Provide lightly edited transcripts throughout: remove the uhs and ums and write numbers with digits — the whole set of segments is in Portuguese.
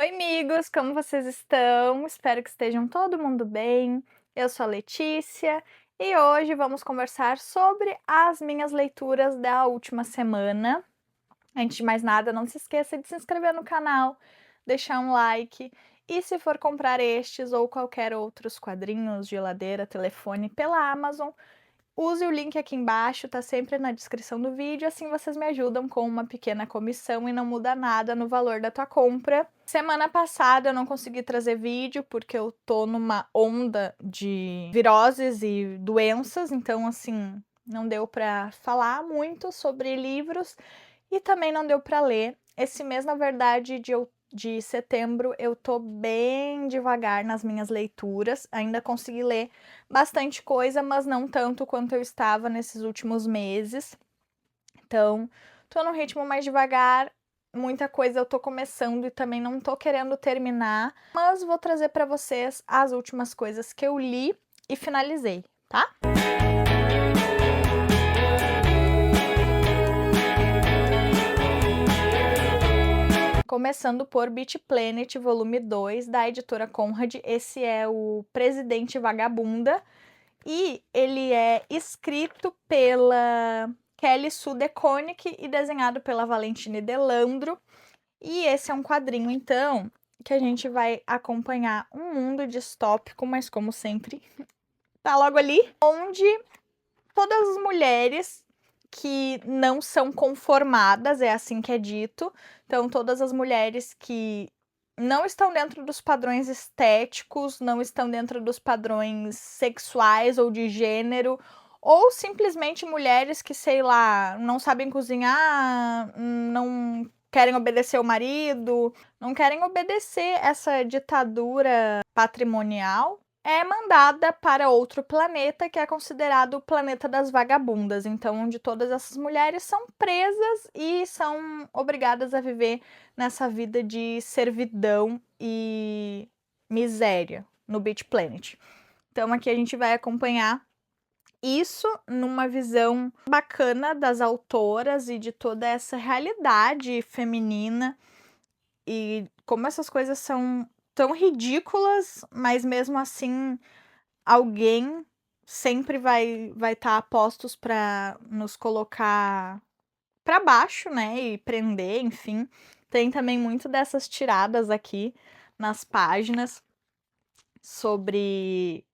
Oi, amigos, como vocês estão? Espero que estejam todo mundo bem. Eu sou a Letícia e hoje vamos conversar sobre as minhas leituras da última semana. Antes de mais nada, não se esqueça de se inscrever no canal, deixar um like e se for comprar estes ou qualquer outros quadrinhos, geladeira, telefone pela Amazon, use o link aqui embaixo, tá sempre na descrição do vídeo, assim vocês me ajudam com uma pequena comissão e não muda nada no valor da tua compra. Semana passada eu não consegui trazer vídeo porque eu tô numa onda de viroses e doenças, então assim, não deu pra falar muito sobre livros e também não deu pra ler. Esse mês, na verdade, de setembro, eu tô bem devagar nas minhas leituras, ainda consegui ler bastante coisa, mas não tanto quanto eu estava nesses últimos meses. Então, tô num ritmo mais devagar, muita coisa eu tô começando e também não tô querendo terminar, mas vou trazer para vocês as últimas coisas que eu li e finalizei, tá? Começando por Beach Planet, volume 2, da editora Conrad. Esse é o Presidente Vagabunda e ele é escrito pela Kelly Sue DeConnick e desenhado pela Valentine Delandro. E esse é um quadrinho, então, que a gente vai acompanhar um mundo distópico, mas como sempre, tá logo ali, onde todas as mulheres que não são conformadas, é assim que é dito, então todas as mulheres que não estão dentro dos padrões estéticos, não estão dentro dos padrões sexuais ou de gênero, ou simplesmente mulheres que, sei lá, não sabem cozinhar, não querem obedecer o marido, não querem obedecer essa ditadura patrimonial, é mandada para outro planeta que é considerado o planeta das vagabundas, então onde todas essas mulheres são presas e são obrigadas a viver nessa vida de servidão e miséria no Beach Planet. Então aqui a gente vai acompanhar isso numa visão bacana das autoras e de toda essa realidade feminina e como essas coisas são tão ridículas, mas mesmo assim alguém sempre vai estar a postos para nos colocar para baixo, né, e prender, enfim. Tem também muito dessas tiradas aqui nas páginas sobre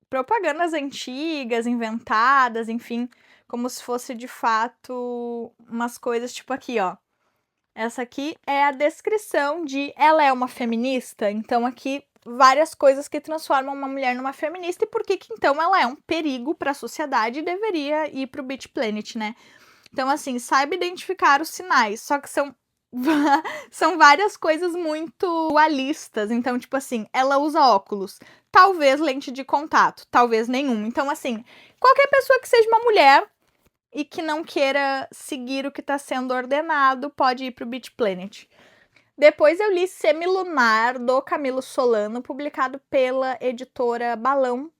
propagandas antigas, inventadas, enfim, como se fosse de fato umas coisas tipo aqui, ó. Essa aqui é a descrição de ela é uma feminista, então aqui várias coisas que transformam uma mulher numa feminista e por que que então ela é um perigo para a sociedade e deveria ir para o Beach Planet, né? Então assim, saiba identificar os sinais, só que são são várias coisas muito dualistas, então tipo assim, ela usa óculos, talvez lente de contato, talvez nenhum. Então assim, qualquer pessoa que seja uma mulher e que não queira seguir o que está sendo ordenado, pode ir para o Beach Planet. Depois eu li Semilunar, do Camilo Solano, publicado pela editora Balão.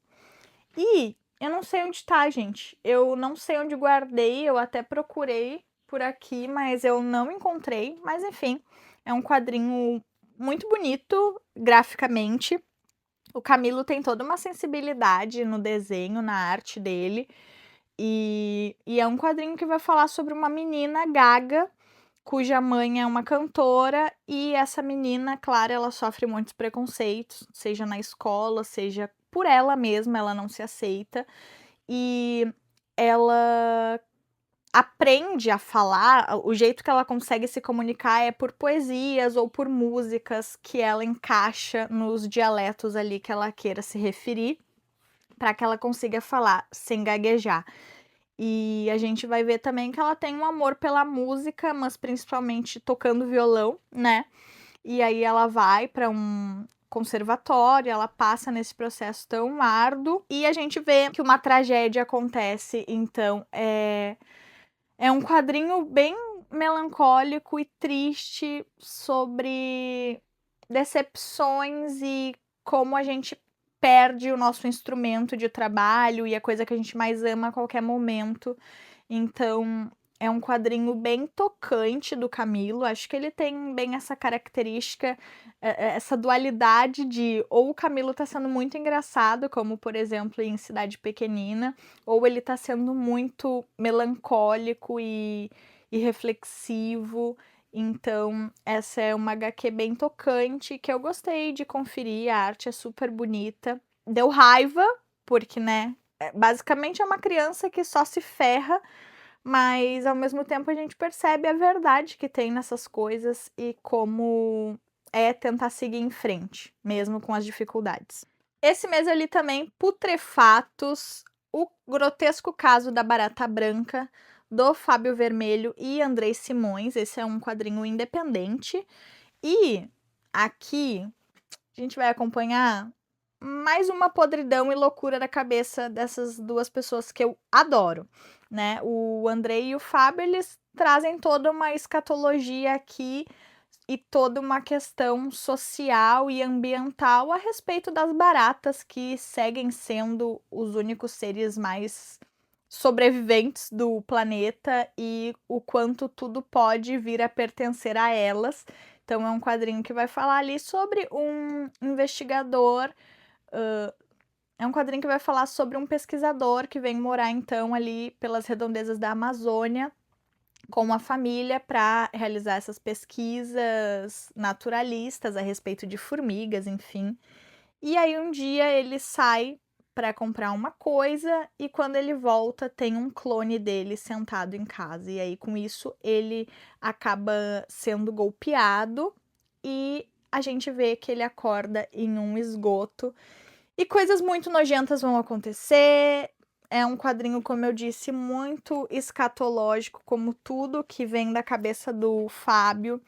E eu não sei onde tá, gente. Eu não sei onde guardei, eu até procurei por aqui, mas eu não encontrei. Mas enfim, é um quadrinho muito bonito graficamente. O Camilo tem toda uma sensibilidade no desenho, na arte dele. E é um quadrinho que vai falar sobre uma menina gaga, cuja mãe é uma cantora, e essa menina, claro, ela sofre muitos preconceitos, seja na escola, seja por ela mesma, ela não se aceita, e ela aprende a falar, o jeito que ela consegue se comunicar é por poesias ou por músicas que ela encaixa nos dialetos ali que ela queira se referir, para que ela consiga falar sem gaguejar. E a gente vai ver também que ela tem um amor pela música, mas principalmente tocando violão, né? E aí ela vai para um conservatório, ela passa nesse processo tão árduo e a gente vê que uma tragédia acontece, então é um quadrinho bem melancólico e triste sobre decepções e como a gente perde o nosso instrumento de trabalho e a coisa que a gente mais ama a qualquer momento. Então, é um quadrinho bem tocante do Camilo, acho que ele tem bem essa característica, essa dualidade de ou o Camilo tá sendo muito engraçado, como por exemplo em Cidade Pequenina, ou ele tá sendo muito melancólico e reflexivo. Então, essa é uma HQ bem tocante, que eu gostei de conferir, a arte é super bonita. Deu raiva, porque, né, basicamente é uma criança que só se ferra, mas ao mesmo tempo a gente percebe a verdade que tem nessas coisas e como é tentar seguir em frente, mesmo com as dificuldades. Esse mês eu li também Putrefatos, o grotesco caso da barata branca, do Fábio Vermelho e Andrei Simões. Esse é um quadrinho independente. E aqui a gente vai acompanhar mais uma podridão e loucura da cabeça dessas duas pessoas que eu adoro, né? O Andrei e o Fábio, eles trazem toda uma escatologia aqui e toda uma questão social e ambiental a respeito das baratas que seguem sendo os únicos seres mais sobreviventes do planeta e o quanto tudo pode vir a pertencer a elas. Então, é um quadrinho que vai falar ali sobre um investigador. É um quadrinho que vai falar sobre um pesquisador que vem morar, então, ali pelas redondezas da Amazônia com uma família para realizar essas pesquisas naturalistas a respeito de formigas, enfim. E aí um dia ele sai para comprar uma coisa e quando ele volta tem um clone dele sentado em casa. E aí com isso ele acaba sendo golpeado e a gente vê que ele acorda em um esgoto e coisas muito nojentas vão acontecer. É um quadrinho, como eu disse, muito escatológico, como tudo que vem da cabeça do Fábio.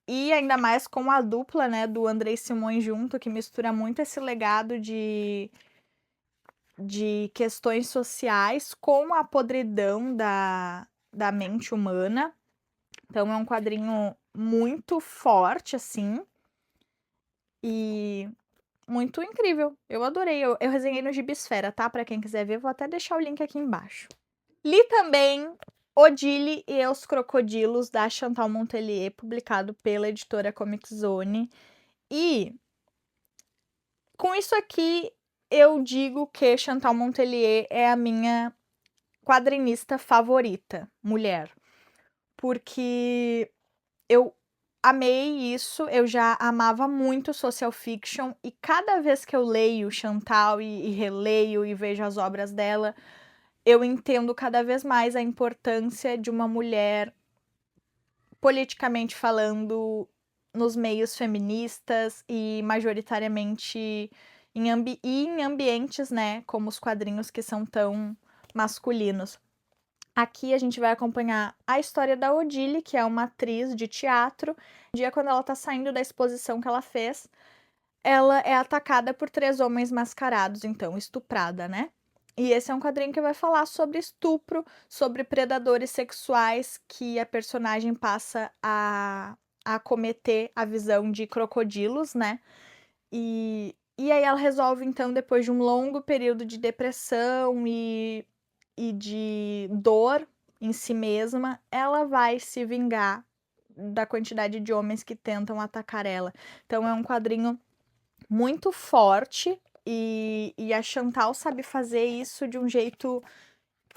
E ainda mais com a dupla, né, do Andrei Simões junto, que mistura muito esse legado de questões sociais com a podridão da mente humana. Então é um quadrinho muito forte, assim, e muito incrível. Eu adorei. Eu resenhei no Gibisfera, tá? Pra quem quiser ver, vou até deixar o link aqui embaixo. Li também Odile e os Crocodilos, da Chantal Montelier, publicado pela editora Comic Zone. E com isso aqui, eu digo que Chantal Montelier é a minha quadrinista favorita, mulher. Porque eu amei isso, eu já amava muito social fiction e cada vez que eu leio Chantal e releio e vejo as obras dela, eu entendo cada vez mais a importância de uma mulher politicamente falando nos meios feministas e majoritariamente em ambientes, né, como os quadrinhos que são tão masculinos. Aqui a gente vai acompanhar a história da Odile, que é uma atriz de teatro. Um dia, quando ela tá saindo da exposição que ela fez, ela é atacada por 3 homens mascarados, então, estuprada, né? E esse é um quadrinho que vai falar sobre estupro, sobre predadores sexuais que a personagem passa a cometer a visão de crocodilos, né? E aí ela resolve, então, depois de um longo período de depressão e de dor em si mesma, ela vai se vingar da quantidade de homens que tentam atacar ela. Então é um quadrinho muito forte e a Chantal sabe fazer isso de um jeito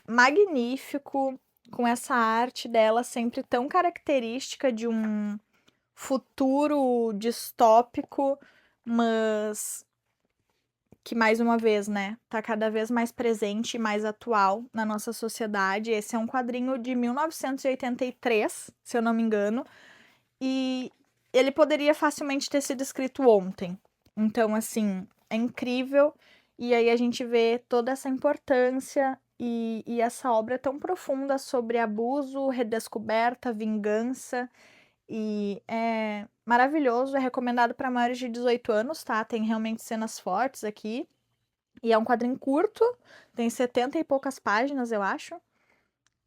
magnífico, com essa arte dela sempre tão característica de um futuro distópico, mas que mais uma vez, né, tá cada vez mais presente e mais atual na nossa sociedade. Esse é um quadrinho de 1983, se eu não me engano, e ele poderia facilmente ter sido escrito ontem. Então, assim, é incrível. E aí a gente vê toda essa importância e essa obra tão profunda sobre abuso, redescoberta, vingança. E é maravilhoso, é recomendado para maiores de 18 anos, tá? Tem realmente cenas fortes aqui. E é um quadrinho curto, tem 70 e poucas páginas, eu acho.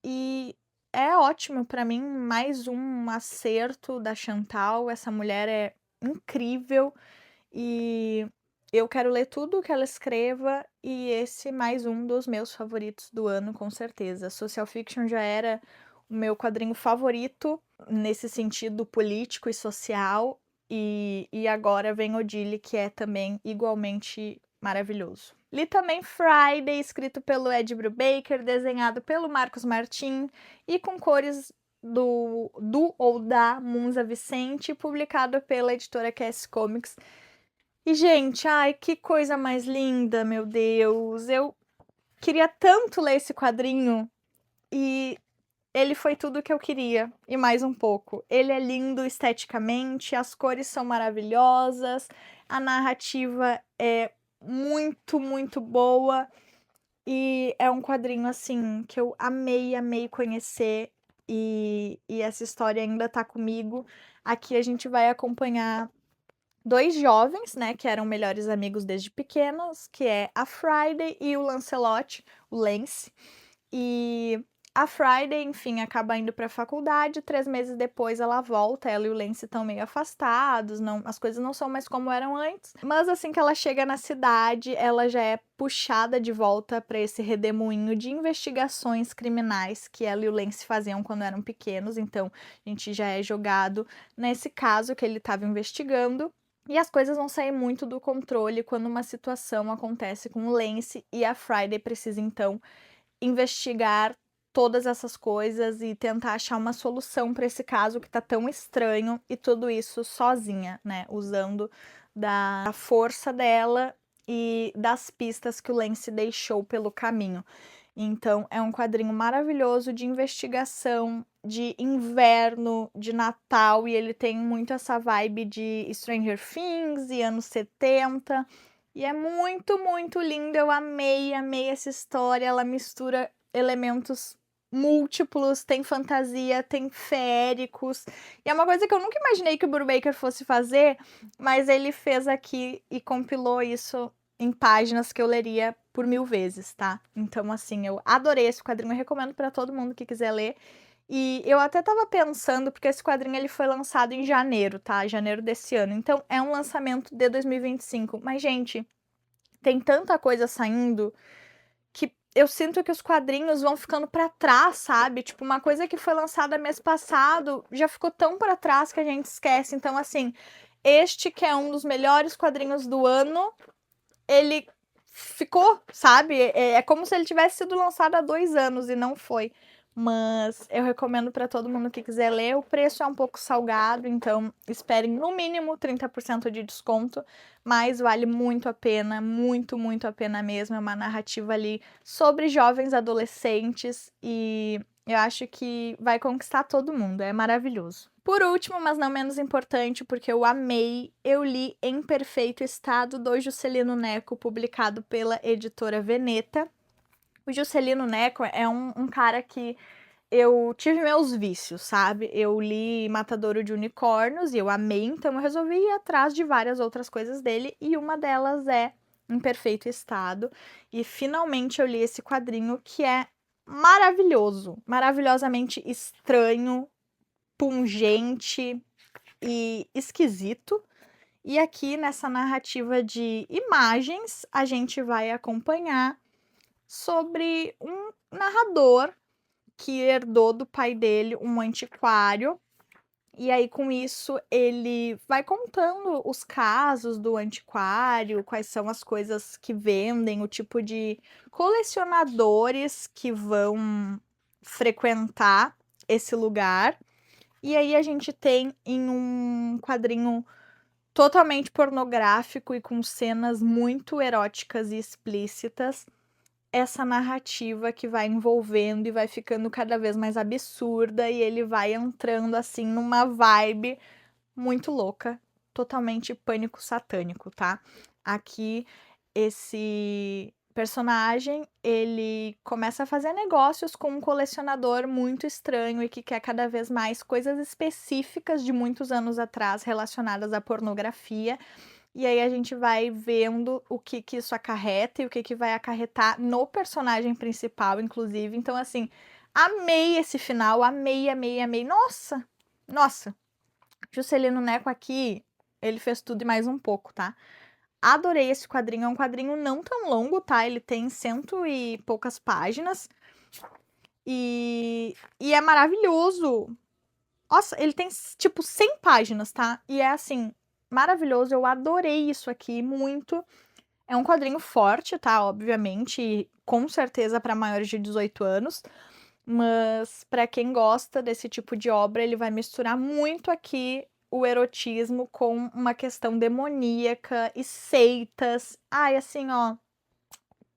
E é ótimo para mim, mais um acerto da Chantal. Essa mulher é incrível e eu quero ler tudo que ela escreva e esse mais um dos meus favoritos do ano, com certeza. Social Fiction já era o meu quadrinho favorito nesse sentido político e social. E agora vem Odile, que é também igualmente maravilhoso. Li também Friday, escrito pelo Ed Brubaker, desenhado pelo Marcos Martin e com cores do ou da Munza Vicente, publicado pela editora Cass Comics. E, gente, ai, que coisa mais linda, meu Deus! Eu queria tanto ler esse quadrinho e ele foi tudo que eu queria e mais um pouco. Ele é lindo esteticamente, as cores são maravilhosas, a narrativa é muito, muito boa e é um quadrinho assim que eu amei conhecer e essa história ainda tá comigo. Aqui a gente vai acompanhar dois jovens, né, que eram melhores amigos desde pequenos, que é a Friday e o Lancelot, o Lance. E a Friday, enfim, acaba indo para a faculdade. 3 meses depois ela volta. Ela e o Lance estão meio afastados, não, as coisas não são mais como eram antes. Mas assim que ela chega na cidade, ela já é puxada de volta para esse redemoinho de investigações criminais que ela e o Lance faziam quando eram pequenos. Então a gente já é jogado nesse caso que ele estava investigando. E as coisas vão sair muito do controle quando uma situação acontece com o Lance e a Friday precisa então investigar todas essas coisas e tentar achar uma solução para esse caso que tá tão estranho e tudo isso sozinha, né? Usando da força dela e das pistas que o Lance deixou pelo caminho. Então, é um quadrinho maravilhoso de investigação, de inverno, de Natal, e ele tem muito essa vibe de Stranger Things e anos 70. E é muito, muito lindo. Eu amei essa história. Ela mistura elementos múltiplos, tem fantasia, tem feéricos. E é uma coisa que eu nunca imaginei que o Brubaker fosse fazer, mas ele fez aqui e compilou isso em páginas que eu leria por 1000 vezes, tá? Então, assim, eu adorei esse quadrinho, eu recomendo para todo mundo que quiser ler. E eu até tava pensando, porque esse quadrinho ele foi lançado em janeiro, tá? Janeiro desse ano. Então, é um lançamento de 2025. Mas, gente, tem tanta coisa saindo que eu sinto que os quadrinhos vão ficando para trás, sabe? Tipo, uma coisa que foi lançada mês passado já ficou tão para trás que a gente esquece. Então, assim, este que é um dos melhores quadrinhos do ano, ele ficou, sabe? É como se ele tivesse sido lançado há 2 anos e não foi. Mas eu recomendo para todo mundo que quiser ler. O preço é um pouco salgado, então esperem no mínimo 30% de desconto, mas vale muito a pena, muito, muito a pena mesmo. É uma narrativa ali sobre jovens adolescentes e eu acho que vai conquistar todo mundo. É maravilhoso. Por último, mas não menos importante, porque eu amei, eu li Em Perfeito Estado, do Juscelino Neco, publicado pela editora Veneta. O Juscelino Neco é um cara que eu tive meus vícios, sabe? Eu li Matadouro de Unicórnios e eu amei, então eu resolvi ir atrás de várias outras coisas dele, e uma delas é Em Perfeito Estado. E finalmente eu li esse quadrinho que é maravilhoso, maravilhosamente estranho, pungente e esquisito. E aqui nessa narrativa de imagens, a gente vai acompanhar sobre um narrador que herdou do pai dele um antiquário. E aí, com isso, ele vai contando os casos do antiquário, quais são as coisas que vendem, o tipo de colecionadores que vão frequentar esse lugar. E aí a gente tem em um quadrinho totalmente pornográfico e com cenas muito eróticas e explícitas, essa narrativa que vai envolvendo e vai ficando cada vez mais absurda e ele vai entrando assim numa vibe muito louca, totalmente pânico satânico, tá? Aqui esse personagem, ele começa a fazer negócios com um colecionador muito estranho e que quer cada vez mais coisas específicas de muitos anos atrás relacionadas à pornografia. E aí a gente vai vendo o que isso acarreta e o que vai acarretar no personagem principal, inclusive. Então, assim, amei esse final, amei. Nossa, nossa. Juscelino Neco aqui, ele fez tudo e mais um pouco, tá? Adorei esse quadrinho, é um quadrinho não tão longo, tá? Ele tem 100 e poucas páginas. E é maravilhoso. Nossa, ele tem, tipo, 100 páginas, tá? E é, assim, maravilhoso. Eu adorei isso aqui muito. É um quadrinho forte, tá? Obviamente, e com certeza para maiores de 18 anos. Mas para quem gosta desse tipo de obra, ele vai misturar muito aqui o erotismo com uma questão demoníaca e seitas. Ai, assim, ó,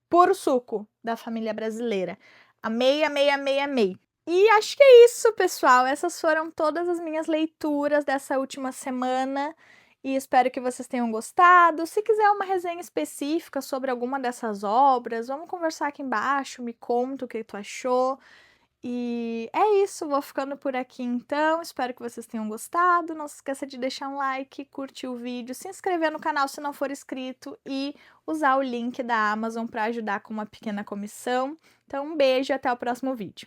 puro suco da família brasileira. Amei, amei, amei, amei. E acho que é isso, pessoal. Essas foram todas as minhas leituras dessa última semana. E espero que vocês tenham gostado. Se quiser uma resenha específica sobre alguma dessas obras, vamos conversar aqui embaixo. Me conta o que tu achou. E é isso, vou ficando por aqui então. Espero que vocês tenham gostado. Não se esqueça de deixar um like, curtir o vídeo, se inscrever no canal se não for inscrito e usar o link da Amazon para ajudar com uma pequena comissão. Então, um beijo e até o próximo vídeo.